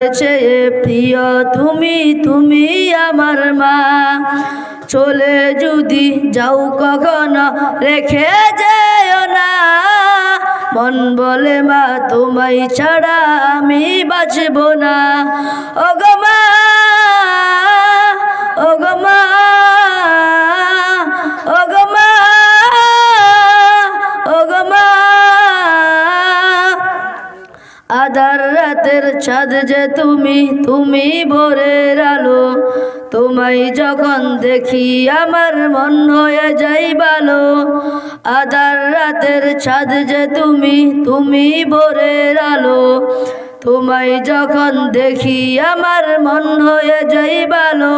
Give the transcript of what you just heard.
চেয়ে প্রিয় তুমি, তুমি আমার মা। চলে যদি যাও কখনো রেখে যেও না, মন বলে মা তোমায় ছাড়া আমি বাঁচব না। ওগো মা, ওগো মা, ওগো মা, ওগো মা। আধার রাতের চাঁদ যে তুমি, তুমি ভোরের আলো। তোমায় যখন দেখি আমার মন হয়ে যাই ভালো। আধার রাতের চাঁদ যে তুমি, তুমি ভোরের আলো। তোমায় যখন দেখি আমার মন হয়ে যাই ভালো।